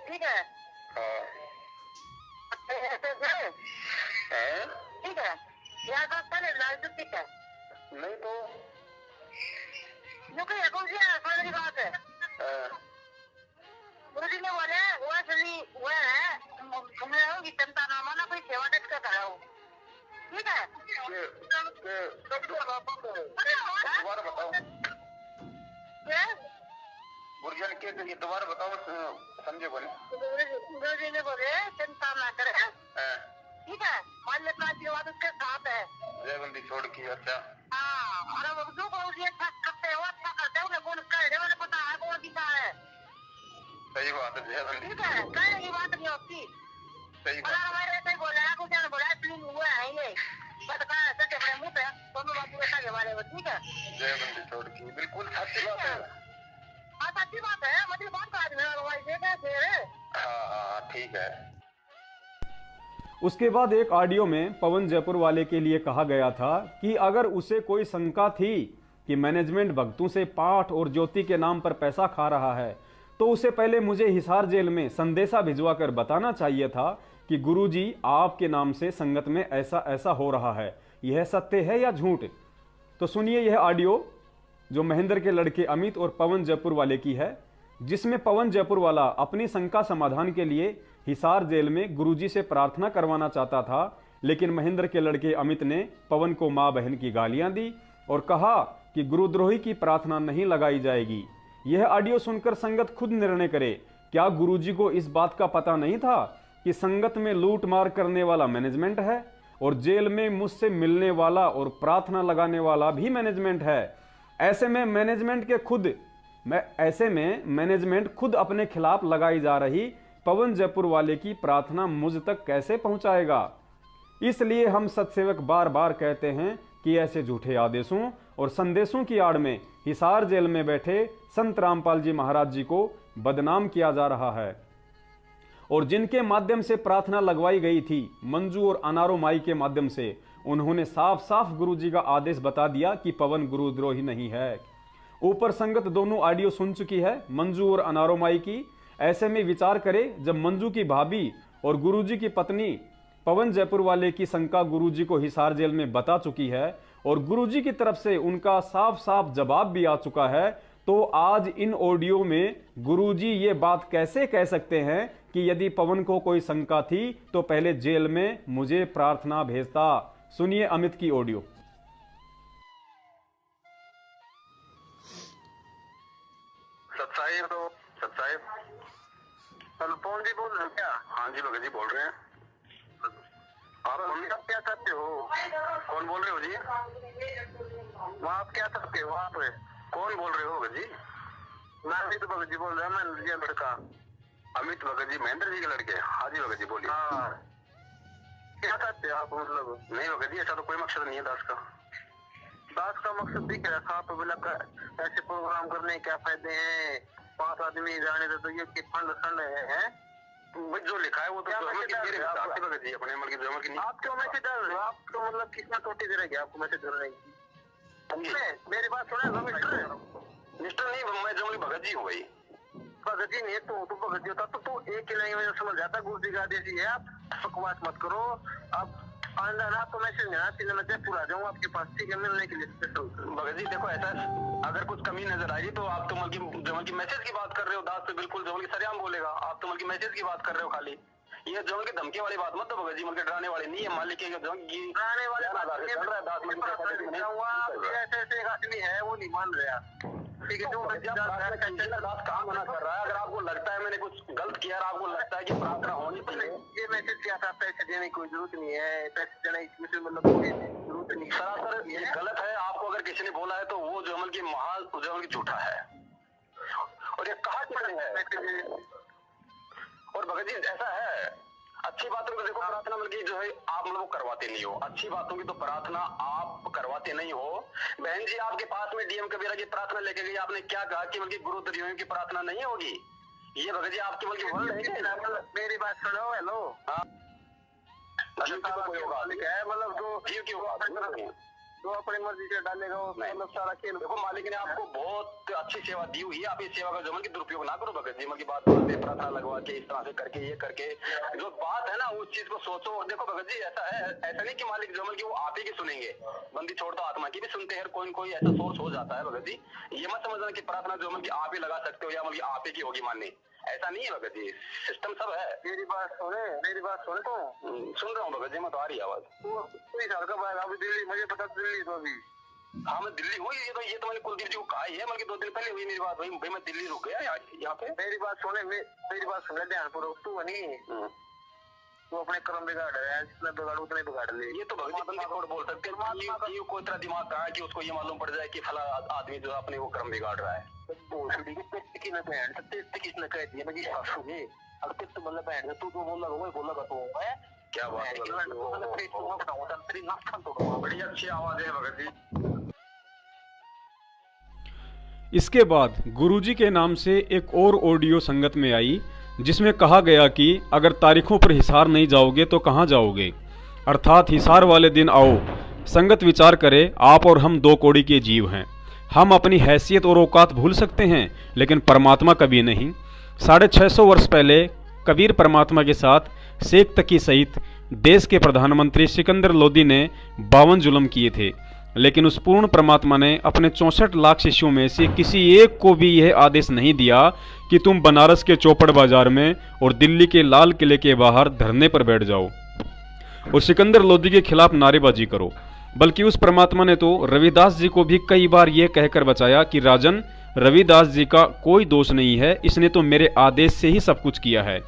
ठीक है ठीक है, याद पहले लाल चुप्पी है नहीं तो जो कहीं कौन सी सारी बात है। गुरुजी ने बोले वो असली वो है, मैं रहूंगी चिंता ना माना, कोई सेवा डेट का करा हूँ, ठीक है। दोबारा बताओ गुरुजन के, दोबारा बताओ समझे बोले। गुरुजी ने बोले चिंता ना करे, ठीक है, मान्यता आशीर्वाद उसके साथ है, जयबंदी छोड़ की। अच्छा हाँ, और अब जो गुरुजी अच्छा करते हो अच्छा करते हो, कौन कहे मैंने पता है कौन दिखा है। सही बात है जयबंदी, ठीक है, कहने की बात नहीं होती। सही बात हमारे ऐसे बोला गुरुजी ने बोला इसलिए हुआ है ये बस कहा है सके अपने मुंह पे दोनों बात ऐसा के बारे में, ठीक है। जयबंदी छोड़ की बिल्कुल सच्ची बात है। हाँ सच्ची बात है, मतलब बात का आदमी हाँ ठीक है। उसके बाद एक ऑडियो में पवन जयपुर वाले के लिए कहा गया था कि अगर उसे कोई शंका थी कि मैनेजमेंट भक्तों से पाठ और ज्योति के नाम पर पैसा खा रहा है, तो उसे पहले मुझे हिसार जेल में संदेशा भिजवाकर बताना चाहिए था कि गुरुजी आपके नाम से संगत में ऐसा ऐसा हो रहा है, यह सत्य है या झूठ। तो सुनिए यह ऑडियो जो महेंद्र के लड़के अमित और पवन जयपुर वाले की है, जिसमें पवन जयपुर वाला अपनी शंका समाधान के लिए हिसार जेल में गुरुजी से प्रार्थना करवाना चाहता था, लेकिन महेंद्र के लड़के अमित ने पवन को मां बहन की गालियां दी और कहा कि गुरुद्रोही की प्रार्थना नहीं लगाई जाएगी। यह ऑडियो सुनकर संगत खुद निर्णय करे, क्या गुरुजी को इस बात का पता नहीं था कि संगत में लूट मार करने वाला मैनेजमेंट है और जेल में मुझसे मिलने वाला और प्रार्थना लगाने वाला भी मैनेजमेंट है। ऐसे में मैनेजमेंट खुद अपने खिलाफ लगाई जा रही पवन जयपुर वाले की प्रार्थना मुझ तक कैसे पहुंचाएगा। इसलिए हम सत्सेवक बार बार कहते हैं कि ऐसे झूठे आदेशों और संदेशों की आड़ में हिसार जेल में बैठे संत रामपाल जी महाराज जी को बदनाम किया जा रहा है, और जिनके माध्यम से प्रार्थना लगवाई गई थी मंजू और अनारो माई के माध्यम से, उन्होंने साफ साफ गुरुजी का आदेश बता दिया कि पवन गुरुद्रोही नहीं है। ऊपर संगत दोनों ऑडियो सुन चुकी है मंजू और अनारो माई की। ऐसे में विचार करे, जब मंजू की भाभी और गुरुजी की पत्नी पवन जयपुर वाले की शंका गुरुजी को हिसार जेल में बता चुकी है और गुरुजी की तरफ से उनका साफ साफ जवाब भी आ चुका है, तो आज इन ऑडियो में गुरुजी ये बात कैसे कह सकते हैं कि यदि पवन को कोई शंका थी तो पहले जेल में मुझे प्रार्थना भेजता। सुनिए अमित की ऑडियो। सत्साहिब पवन जी बोल रहे हैं क्या? हाँ जी भगत जी बोल रहे हैं। आप क्या करते हो? कौन बोल रहे हो जी? वहाँ आप क्या करते हो? वहाँ पे कौन बोल रहे हो भगत जी? मैं अमित भगत जी बोल रहा हूँ। मैं जी लड़का अमित भगत जी महेंद्र जी के लड़के। हाँ जी भगत जी बोलिए। हाँ क्या चाहते हो आप? मतलब नहीं होगा जी, ऐसा तो कोई मकसद नहीं है दास का। दास का मकसद दिख रहा था आपको, बोला ऐसे प्रोग्राम करने क्या फायदे हैं, 5 आदमी जाने दे तो ये फंड फंड है जो लिखा है वो तो अपने आप क्यों मैसेज डाल रहे हो? आप तो मतलब कितना टोटी दे रहे आपको मैसेज डालने की? मेरी बात सुना मिस्टर नहीं, मैं जमली भगत जी हूँ भाई। भगत जी नहीं तो भगत जी होता तो एक ही लाइन में समझ जाता, गुरु जी का आदेश है। आप बकवास मत करो, आप आंदा तो मैसेज नहीं सीधे मैं जयपुर आ जाऊँ आपके पास, ठीक है, मिलने के लिए स्पेशल। भगत जी देखो ऐसा अगर कुछ कमी नजर आई तो आप तो जमल की मैसेज की बात कर रहे हो, दास पे बिल्कुल जमल की सरेआम बोलेगा, आप तो जमल की मैसेज की बात कर रहे हो खाली। ये जमल की धमकी वाली बात मत दो भगत जी, मुझे डराने वाले नहीं है, मालिक के डराने वाले ऐसे आदमी है वो नहीं मान रहा, ठीक है। जो दास कहाँ मना कर रहा है? अगर आपको लगता है मैंने कुछ गलत किया, आपको लगता है कि प्रार्थना होनी चाहिए, ये मैसेज क्या था? पैसे देने की कोई जरूरत नहीं है, पैसे देने की मतलब कोई जरूरत नहीं, सरासर ये गलत है। आपको अगर किसी ने बोला है तो वो जमल की महाल जमल की झूठा है, और ये कहा है। और भगत जी ऐसा है, अच्छी बातों को देखो प्रार्थना मतलब जो है आप लोग करवाते नहीं हो, अच्छी बातों की तो प्रार्थना आप करवाते नहीं हो। बहन जी आपके पास में डीएम कबीरा की प्रार्थना लेके गई, आपने क्या कहा कि बल्कि गुरु दरियों की प्रार्थना नहीं होगी? ये भगत जी आपकी बल्कि मेरी बात सुनो। हेलो मतलब जो अपनी मर्जी से डालेगा वो मतलब सारा खेल। देखो मालिक ने आपको बहुत अच्छी सेवा दी हुई है, आप इस सेवा का जमन की दुरुपयोग ना करो भगत जी। की बात प्रार्थना लगवा के इस तरह से करके ये करके जो बात है ना उस चीज को सोचो। देखो भगत जी ऐसा है, ऐसा नहीं कि मालिक जमन की वो आप ही की सुनेंगे, बंदी छोड़ दो आत्मा की भी सुनते हैं, कोई कोई ऐसा सोर्स हो जाता है भगत जी। ये मत समझना कि प्रार्थना जमन की आप ही लगा सकते हो या मतलब आप ही की होगी माननी, ऐसा नहीं है भगत जी, सिस्टम सब है। मेरी बात सुने तो सुन रहा हूँ भगत जी, मैं तो आ रही आवाज। कोई साल का बाद अभी दिल्ली, मुझे पता दिल्ली तो अभी हाँ मैं दिल्ली हुई, ये तो मैंने कुलदीप जी को कहा ही है, मतलब 2 दिन पहले हुई मेरी बात। भाई मैं दिल्ली रुक गया यहाँ पे। मेरी बात सुने ध्यान पूर्वक, तू नहीं तू अपने कर्म बिगाड़ रहा है, जितना बिगाड़ उतना बिगाड़ ले। ये तो भगत बंदी कोड बोल सकते हैं, कोई तरह दिमाग कहा है कि उसको ये मालूम पड़ जाए कि फला आदमी जो अपने वो कर्म बिगाड़ रहा है। किसने कह दिया मुझे सासू है, अब तो मतलब बहन तू तो बोला वही बोला तो मैं क्या बात है। बड़ी अच्छी आवाज है भगत जी। इसके बाद गुरुजी के नाम से एक और ऑडियो संगत में आई, जिसमें कहा गया कि अगर तारीखों पर हिसार नहीं जाओगे तो कहाँ जाओगे, अर्थात हिसार वाले दिन आओ। संगत विचार करे, आप और हम 2 कौड़ी के जीव हैं, हम अपनी हैसियत और औकात भूल सकते हैं लेकिन परमात्मा कभी नहीं। 650 वर्ष पहले कबीर परमात्मा के साथ शेख तकी सहित देश के प्रधानमंत्री सिकंदर लोदी ने 52 जुल्म किए थे, लेकिन उस पूर्ण परमात्मा ने अपने 64 लाख शिष्यों में से किसी एक को भी यह आदेश नहीं दिया कि तुम बनारस के चौपड़ बाजार में और दिल्ली के लाल किले के बाहर धरने पर बैठ जाओ और सिकंदर लोदी के खिलाफ नारेबाजी करो, बल्कि उस परमात्मा ने तो रविदास जी को भी कई बार यह कहकर बचाया कि राजन, रविदास जी का कोई दोष नहीं है, इसने तो मेरे आदेश से ही सब कुछ किया है।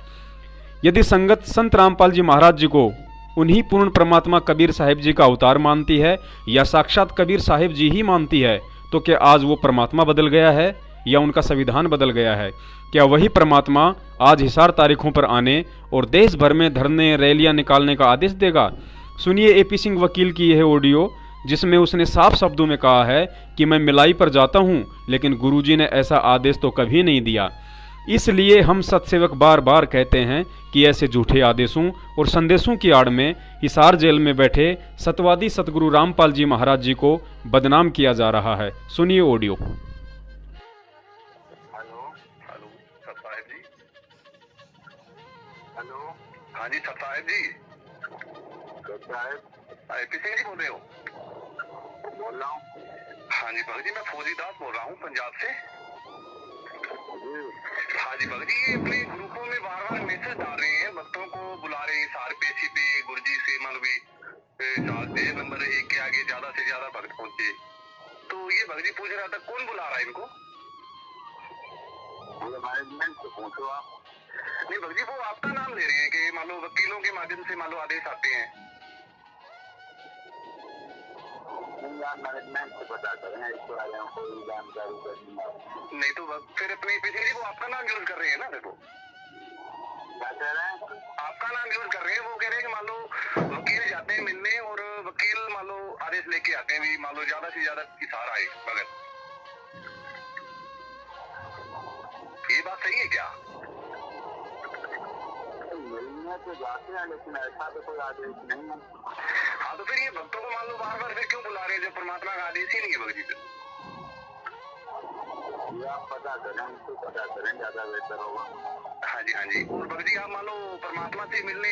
यदि संगत संत रामपाल जी महाराज जी को उन्हीं पूर्ण परमात्मा कबीर साहिब जी का अवतार मानती है या साक्षात कबीर साहिब जी ही मानती है, तो क्या आज वो परमात्मा बदल गया है या उनका संविधान बदल गया है? क्या वही परमात्मा आज हिसार तारीखों पर आने और देश भर में धरने रैलियां निकालने का आदेश देगा? सुनिए एपी सिंह वकील की यह ऑडियो, जिसमें उसने साफ शब्दों में कहा है कि मैं मिलाई पर जाता हूं, लेकिन गुरुजी ने ऐसा आदेश तो कभी नहीं दिया। इसलिए हम सत्सेवक बार बार कहते हैं कि ऐसे झूठे आदेशों और संदेशों की आड़ में हिसार जेल में बैठे सतवादी सतगुरु रामपाल जी महाराज जी को बदनाम किया जा रहा है। सुनिए ऑडियो। हाँ जी सब साहेब जी, किसी जी बोल रहे हो? बोल रहा हूँ। हाँ जी भगत जी, मैं फौजी दास बोल रहा हूँ पंजाब से। हाँ जी भगत जी, ये अपने ग्रुपों में बार बार मैसेज डाल रहे हैं, भक्तों को बुला रहे हैं सार पेशी पे, गुरुजी से मालवी नंबर 1 के आगे ज्यादा से ज्यादा भक्त पहुंचे। तो ये भगत जी पूछ रहा था कौन बुला रहा है इनको? मैनेजमेंट से पूछो आप। नहीं भगत जी, वो आपका नाम ले रहे हैं कि मान लो वकीलों के माध्यम से मान लो आदेश आते हैं। मैनेजमेंट से पता करें, इसको कोई जानकारी नहीं तो फिर अपने पीछे वो आपका नाम यूज कर रहे हैं ना। देखो क्या कह रहे हैं, आपका नाम यूज कर रहे हैं, वो कह रहे हैं कि मान लो जाते हैं मिलने और वकील मान लो आदेश लेके आते हैं भी मान लो ज्यादा से ज्यादा हिसार आए मगर ये बात सही है क्या? मिलने तो जाते हैं लेकिन ऐसा तो कोई आदेश नहीं है। हाँ तो फिर ये भक्तों को मान लो बार बार फिर क्यों बुला रहे हैं जब परमात्मा का आदेश ही नहीं है भगत जी? आप पता करें, तो पता करें ज्यादा बेहतर होगा। हाँ जी और भगत जी आप मान लो परमात्मा से मिलने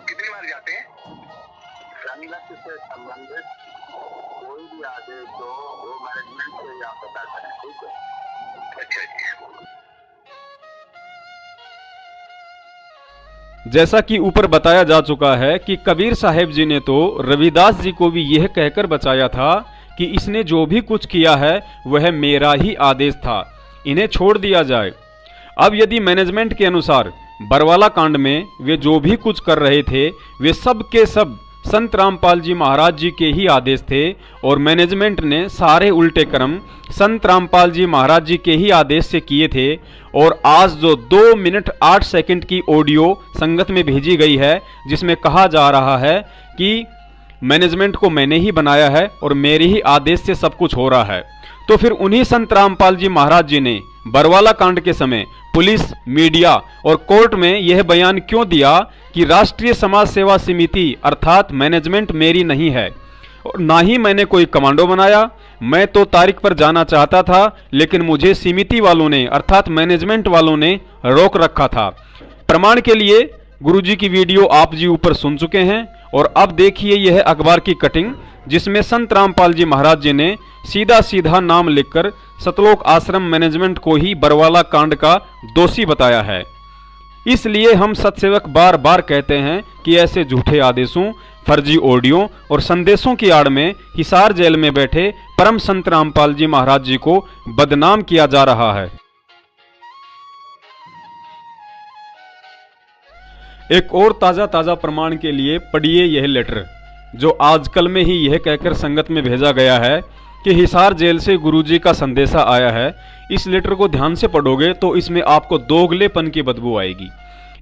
कितनी बार जाते हैं? संगत से संबंधित कोई भी आदेश हो वो मैनेजमेंट से आप पता करें, ठीक है? अच्छा जी। जैसा कि ऊपर बताया जा चुका है कि कबीर साहेब जी ने तो रविदास जी को भी यह कहकर बचाया था कि इसने जो भी कुछ किया है वह मेरा ही आदेश था, इन्हें छोड़ दिया जाए। अब यदि मैनेजमेंट के अनुसार बरवाला कांड में वे जो भी कुछ कर रहे थे वे सब के सब संत रामपाल जी महाराज जी के ही आदेश थे और मैनेजमेंट ने सारे उल्टे कर्म संत रामपाल जी महाराज जी के ही आदेश से किए थे, और आज जो 2 मिनट 8 सेकंड की ऑडियो संगत में भेजी गई है जिसमें कहा जा रहा है कि मैनेजमेंट को मैंने ही बनाया है और मेरे ही आदेश से सब कुछ हो रहा है, तो फिर उन्हीं संत रामपाल जी महाराज जी ने बरवाला कांड के समय पुलिस, मीडिया और कोर्ट में यह बयान क्यों दिया कि राष्ट्रीय समाज सेवा समिति अर्थात मैनेजमेंट मेरी नहीं है और ना ही मैंने कोई कमांडो बनाया, मैं तो तारीख पर जाना चाहता था लेकिन मुझे समिति वालों ने अर्थात मैनेजमेंट वालों ने रोक रखा था। प्रमाण के लिए गुरुजी की वीडियो आप जी ऊपर सुन चुके हैं और अब देखिए यह अखबार की कटिंग जिसमें संत रामपाल जी महाराज जी ने सीधा नाम लिखकर सतलोक आश्रम मैनेजमेंट को ही बरवाला कांड का दोषी बताया है। इसलिए हम सतसेवक बार बार कहते हैं कि ऐसे झूठे आदेशों, फर्जी ऑडियो और संदेशों की आड़ में हिसार जेल में बैठे परम संत रामपाल जी महाराज जी को बदनाम किया जा रहा है। एक और ताजा प्रमाण के लिए पढ़िए यह लेटर जो आजकल में ही यह कहकर संगत में भेजा गया है कि हिसार जेल से गुरुजी का संदेशा आया है। इस लेटर को ध्यान से पढ़ोगे तो इसमें आपको दोगलेपन की बदबू आएगी।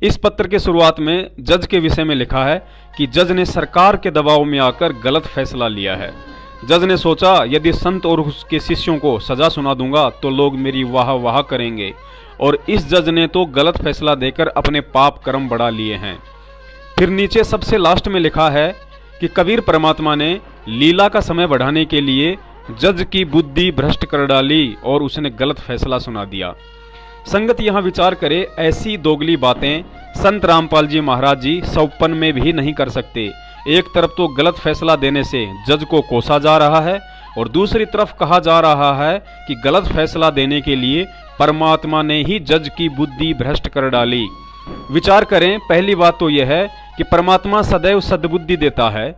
इस पत्र के शुरुआत में जज के विषय में लिखा है कि जज ने सरकार के दबाव में आकर गलत फैसला लिया है। जज ने सोचा यदि संत और उसके शिष्यों को सजा सुना दूंगा तो लोग मेरी वाह वाह करेंगे, और इस जज ने तो गलत फैसला देकर अपने पाप कर्म बढ़ा लिए हैं। फिर नीचे सबसे लास्ट में लिखा है कि कबीर परमात्मा ने लीला का समय बढ़ाने के लिए जज की बुद्धि भ्रष्ट कर डाली और उसने गलत फैसला सुना दिया। संगत यहाँ विचार करे, ऐसी दोगली बातें संत रामपाल जी महाराज जी सौपन में भी नहीं कर सकते। एक तरफ तो गलत फैसला देने से जज को कोसा जा रहा है और दूसरी तरफ कहा जा रहा है कि गलत फैसला देने के लिए परमात्मा ने ही जज की बुद्धि भ्रष्ट कर डाली। विचार करें, पहली बात तो यह है कि परमात्मा सदैव सद्बुद्धि देता है,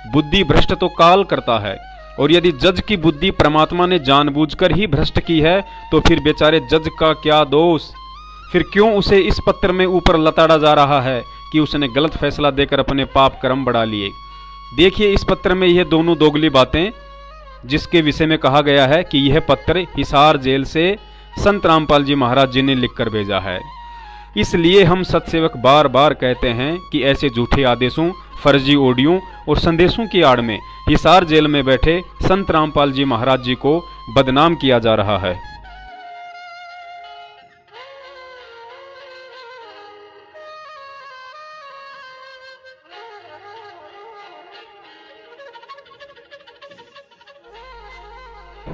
बुद्धि भ्रष्ट तो काल करता है, और यदि जज की बुद्धि परमात्मा ने जानबूझकर ही भ्रष्ट की है तो फिर बेचारे जज का क्या दोष? फिर क्यों उसे इस पत्र में ऊपर लताड़ा जा रहा है कि उसने गलत फैसला देकर अपने पाप कर्म बढ़ा लिए? देखिए इस पत्र में यह दोनों दोगली बातें जिसके विषय में कहा गया है कि यह पत्र हिसार जेल से संत रामपाल जी महाराज जी ने लिखकर भेजा है। इसलिए हम सतसेवक बार बार कहते हैं कि ऐसे झूठे आदेशों, फर्जी ऑडियो और संदेशों की आड़ में हिसार जेल में बैठे संत रामपाल जी महाराज जी को बदनाम किया जा रहा है।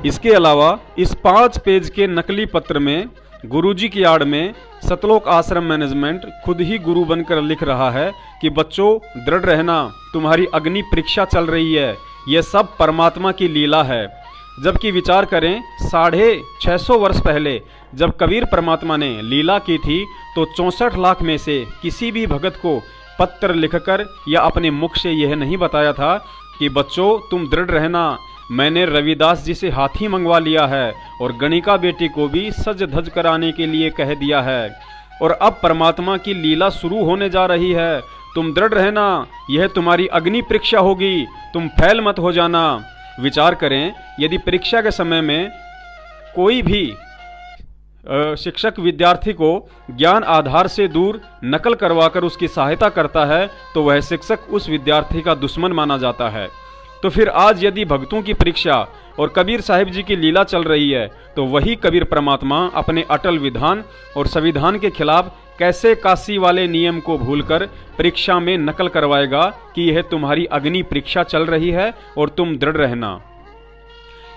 इसके अलावा इस 5 पेज के नकली पत्र में गुरुजी की आड़ में सतलोक आश्रम मैनेजमेंट खुद ही गुरु बनकर लिख रहा है कि बच्चों दृढ़ रहना, तुम्हारी अग्नि परीक्षा चल रही है, यह सब परमात्मा की लीला है। जबकि विचार करें 650 वर्ष पहले जब कबीर परमात्मा ने लीला की थी तो 64 लाख में से किसी भी भगत को पत्र लिखकर या अपने मुख से यह नहीं बताया था कि बच्चों तुम दृढ़ रहना, मैंने रविदास जी से हाथी मंगवा लिया है और गणिका बेटी को भी सज धज कराने के लिए कह दिया है, और अब परमात्मा की लीला शुरू होने जा रही है, तुम दृढ़ रहना, यह तुम्हारी अग्नि परीक्षा होगी, तुम फैल मत हो जाना। विचार करें, यदि परीक्षा के समय में कोई भी शिक्षक विद्यार्थी को ज्ञान आधार से दूर नकल करवाकर उसकी सहायता करता है तो वह शिक्षक उस विद्यार्थी का दुश्मन माना जाता है। तो फिर आज यदि भक्तों की परीक्षा और कबीर साहिब जी की लीला चल रही है तो वही कबीर परमात्मा अपने अटल विधान और संविधान के खिलाफ कैसे काशी वाले नियम को भूलकर परीक्षा में नकल करवाएगा कि यह तुम्हारी अग्नि परीक्षा चल रही है और तुम दृढ़ रहना।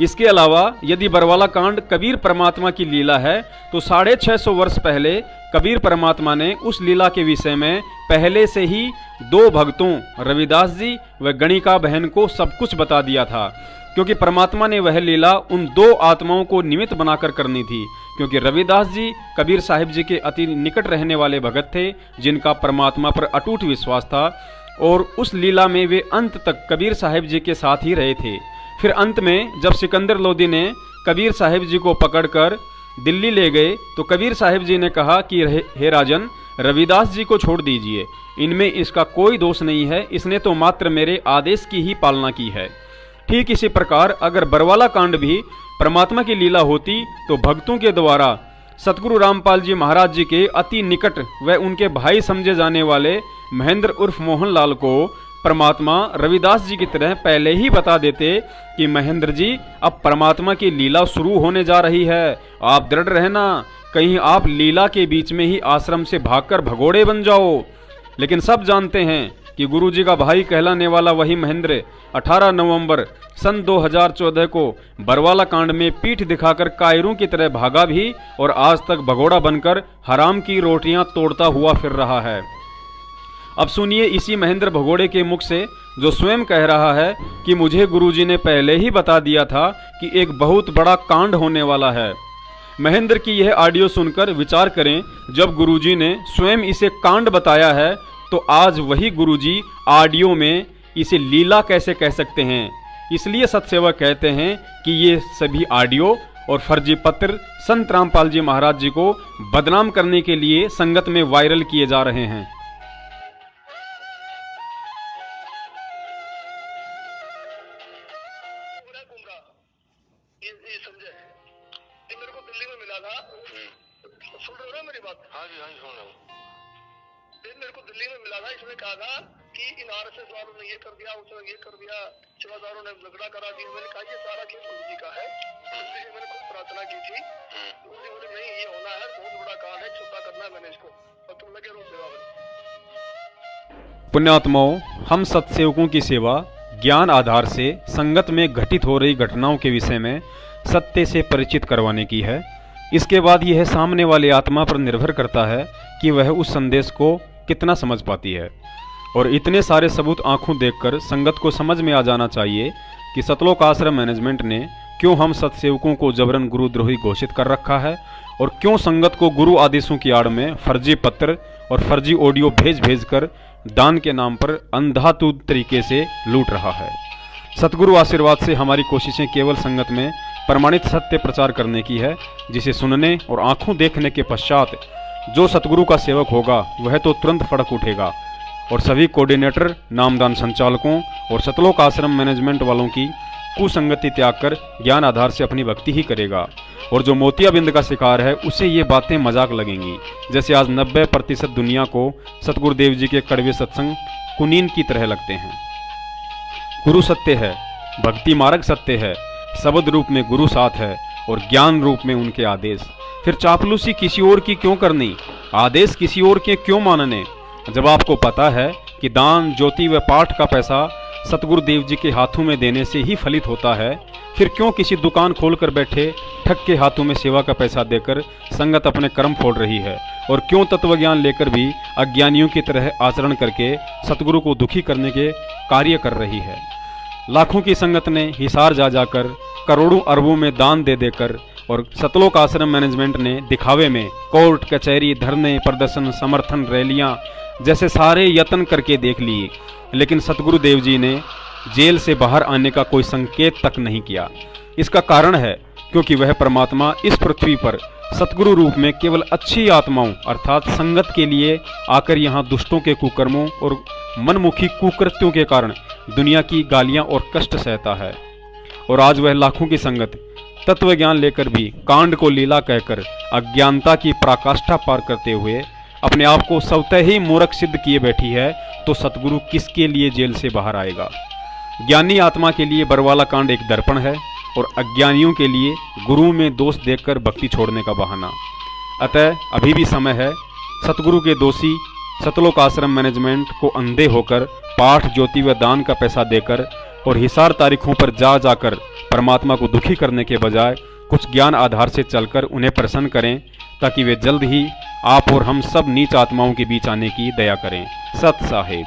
इसके अलावा यदि बरवाला कांड कबीर परमात्मा की लीला है तो 650 वर्ष पहले कबीर परमात्मा ने उस लीला के विषय में पहले से ही 2 भक्तों रविदास जी व गणिका बहन को सब कुछ बता दिया था, क्योंकि परमात्मा ने वह लीला उन 2 आत्माओं को निमित्त बनाकर करनी थी। क्योंकि रविदास जी कबीर साहिब जी के अति निकट रहने वाले भगत थे जिनका परमात्मा पर अटूट विश्वास था, और उस लीला में वे अंत तक कबीर साहिब जी के साथ ही रहे थे। फिर अंत में जब सिकंदर लोदी ने कबीर साहिब जी को पकड़कर दिल्ली ले गए तो कबीर साहिब जी ने कहा कि हे राजन, रविदास जी को छोड़ दीजिए, इनमें इसका कोई दोष नहीं है, इसने तो मात्र मेरे आदेश की ही पालना की है। ठीक इसी प्रकार अगर बरवाला कांड भी परमात्मा की लीला होती तो भक्तों के द्वारा सतगुरु रामपाल जी महाराज जी के अति निकट व उनके भाई समझे जाने वाले महेंद्र उर्फ मोहनलाल को परमात्मा रविदास जी की तरह पहले ही बता देते कि महेंद्र जी अब परमात्मा की लीला शुरू होने जा रही है, आप दृढ़ रहना, कहीं आप लीला के बीच में ही आश्रम से भागकर भगोड़े बन जाओ। लेकिन सब जानते हैं कि गुरुजी का भाई कहलाने वाला वही महेंद्र 18 नवंबर सन 2014 को बरवाला कांड में पीठ दिखाकर कायरों की तरह भागा भी और आज तक भगोड़ा बनकर हराम की रोटियां तोड़ता हुआ फिर रहा है। अब सुनिए इसी महेंद्र भगोड़े के मुख से, जो स्वयं कह रहा है कि मुझे गुरुजी ने पहले ही बता दिया था कि एक बहुत बड़ा कांड होने वाला है। महेंद्र की यह ऑडियो सुनकर विचार करें, जब गुरुजी ने स्वयं इसे कांड बताया है तो आज वही गुरुजी ऑडियो में इसे लीला कैसे कह सकते हैं। इसलिए सतसेवक कहते हैं कि ये सभी ऑडियो और फर्जी पत्र संत रामपाल जी महाराज जी को बदनाम करने के लिए संगत में वायरल किए जा रहे हैं। पुण्यात्माओं, हम सत्सेवकों की सेवा ज्ञान आधार से संगत में घटित हो रही घटनाओं के विषय में सत्य से परिचित करवाने की है। इसके बाद यह सामने वाली आत्मा पर निर्भर करता है कि वह उस संदेश को कितना समझ पाती है। और इतने सारे सबूत आंखों देखकर संगत को समझ में आ जाना चाहिए कि सतलोक आश्रम मैनेजमेंट ने क्यों हम सत्सेवकों को जबरन गुरुद्रोही घोषित कर रखा है और क्यों संगत को गुरु आदेशों की आड़ में फर्जी पत्र और फर्जी ऑडियो भेज कर दान के नाम पर अंधाधुंध तरीके से लूट रहा है। सतगुरु आशीर्वाद से हमारी कोशिशें केवल संगत में प्रमाणित सत्य प्रचार करने की है, जिसे सुनने और आंखों देखने के पश्चात जो सतगुरु का सेवक होगा वह तो तुरंत फड़क उठेगा और सभी कोऑर्डिनेटर, नामदान संचालकों और सतलोक आश्रम मैनेजमेंट वालों की कुसंगति त्याग कर ज्ञान आधार से अपनी भक्ति ही करेगा। और जो मोतियाबिंद का शिकार है उसे ये बातें मजाक लगेंगी, जैसे आज 90% दुनिया को सतगुरुदेव जी के कड़वे सत्संग कुनीन की तरह लगते हैं। गुरु सत्य है, भक्ति मार्ग सत्य है, शब्द रूप में गुरु साथ है और ज्ञान रूप में उनके आदेश। फिर चापलूसी किसी और की क्यों करनी, आदेश किसी और के क्यों मानने, जब आपको पता है कि दान, ज्योति व पाठ का पैसा सतगुरुदेव जी के हाथों में देने से ही फलित होता है। फिर क्यों किसी दुकान खोलकर बैठे ठग के हाथों में सेवा का पैसा देकर संगत अपने कर्म फोड़ रही है, और क्यों तत्वज्ञान लेकर भी अज्ञानियों की तरह आचरण करके सतगुरु को दुखी करने के कार्य कर रही है। लाखों की संगत ने हिसार जा जाकर करोड़ों अरबों में दान दे देकर और सतलोक आश्रम मैनेजमेंट ने दिखावे में कोर्ट कचहरी, धरने, प्रदर्शन, समर्थन, रैलियां जैसे सारे यत्न करके देख लिए, लेकिन सतगुरुदेव जी ने जेल से बाहर आने का कोई संकेत तक नहीं किया। इसका कारण है क्योंकि वह परमात्मा इस पृथ्वी पर सतगुरु रूप में केवल अच्छी आत्माओं अर्थात संगत के लिए आकर यहाँ दुष्टों के कुकर्मों और मनमुखी कुकृत्यों के कारण दुनिया की गालियां और कष्ट सहता है। और आज वह लाखों की संगत तत्व ज्ञान लेकर भी कांड को लीला कहकर अज्ञानता की पराकाष्ठा पार करते हुए अपने आप को स्वतः ही मूर्ख सिद्ध किए बैठी है, तो सतगुरु किसके लिए जेल से बाहर आएगा। ज्ञानी आत्मा के लिए बरवाला कांड एक दर्पण है और अज्ञानियों के लिए गुरु में दोष देखकर भक्ति छोड़ने का बहाना। अतः अभी भी समय है सतगुरु के दोषी सतलोक आश्रम मैनेजमेंट को अंधे होकर पाठ, ज्योति व दान का पैसा देकर और हिसार तारीखों पर जा जाकर परमात्मा को दुखी करने के बजाय कुछ ज्ञान आधार से चलकर उन्हें प्रसन्न करें, ताकि वे जल्द ही आप और हम सब नीच आत्माओं के बीच आने की दया करें। सत साहेब।